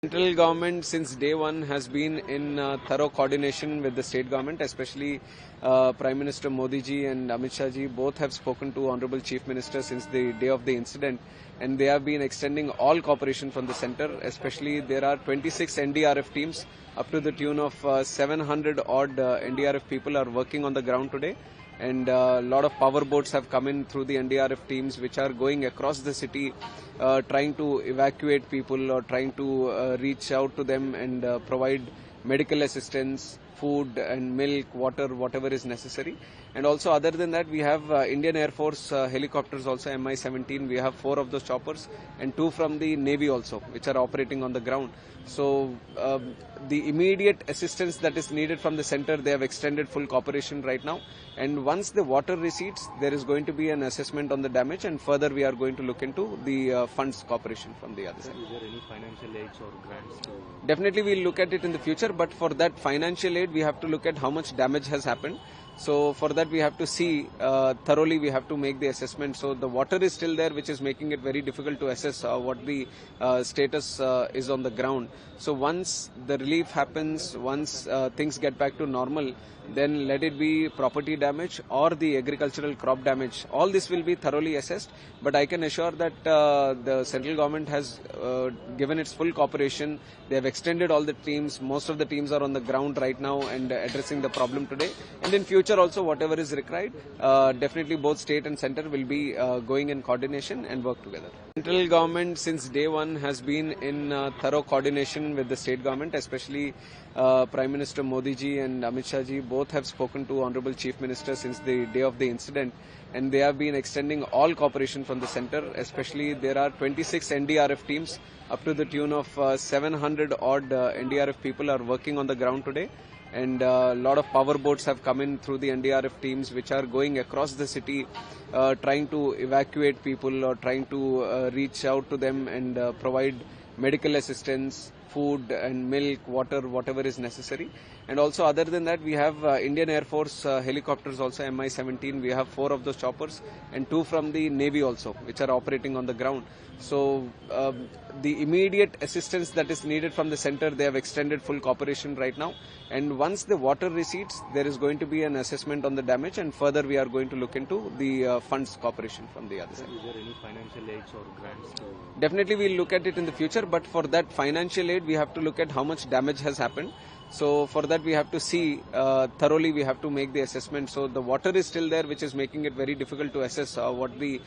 Central government since day one has been in thorough coordination with the state government, especially Prime Minister Modi ji and Amit Shah ji both have spoken to Honorable Chief Minister since the day of the incident, and they have been extending all cooperation from the center. Especially there are 26 NDRF teams up to the tune of 700 odd NDRF people are working on the ground today. And a lot of power boats have come in through the NDRF teams which are going across the city trying to evacuate people or trying to reach out to them and provide medical assistance, food and milk, water, whatever is necessary. And also other than that, we have Indian Air Force helicopters also, Mi-17. We have 4 of those choppers and 2 from the Navy also, which are operating on the ground. So the immediate assistance that is needed from the center, they have extended full cooperation right now. And once the water recedes, there is going to be an assessment on the damage, and further we are going to look into the funds cooperation from the other side. Is there any financial aids or grants? Definitely we'll look at it in the future, but for that financial aid, we have to look at how much damage has happened. So for that we have to see thoroughly, we have to make the assessment. So the water is still there, which is making it very difficult to assess what the status is on the ground. So once the relief happens, once things get back to normal, then let it be property damage or the agricultural crop damage. All this will be thoroughly assessed, but I can assure that the central government has given its full cooperation. They have extended all the teams. Most of the teams are on the ground right now and addressing the problem today. And in future also, whatever is required, definitely both state and center will be going in coordination and work together. Central government since day one has been in thorough coordination with the state government, especially Prime Minister Modi ji and Amit Shah ji both have spoken to Honorable Chief Minister since the day of the incident, and they have been extending all cooperation from the center. Especially there are 26 NDRF teams up to the tune of 700 odd NDRF people are working on the ground today. And a lot of power boats have come in through the NDRF teams which are going across the city trying to evacuate people or trying to reach out to them and provide medical assistance, food and milk, water, whatever is necessary. And also other than that, we have Indian Air Force helicopters also, Mi-17. We have 4 of those choppers and 2 from the Navy also, which are operating on the ground. So the immediate assistance that is needed from the center, they have extended full cooperation right now. And once the water recedes, there is going to be an assessment on the damage, and further we are going to look into the funds cooperation from the other side. Is there any financial aids or grants? Definitely we'll look at it in the future, but for that financial aid, we have to look at how much damage has happened. So for that we have to see thoroughly, we have to make the assessment. So the water is still there, which is making it very difficult to assess what the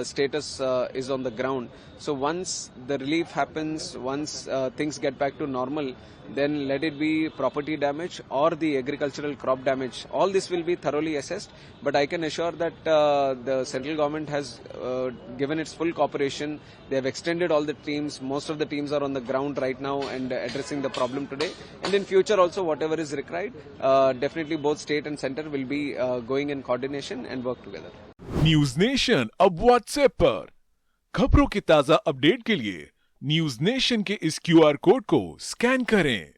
status is on the ground. So once the relief happens, once things get back to normal, then let it be property damage or the agricultural crop damage. All this will be thoroughly assessed, but I can assure that the central government has given its full cooperation. They have extended all the teams. Most of the teams are on the ground right now and addressing the problem today. And in future also, whatever is required, definitely both state and center will be going in coordination and work together. News nation अब WhatsApp पर खबरों की ताजा update के लिए news nation के इस QR code को स्कैन करें।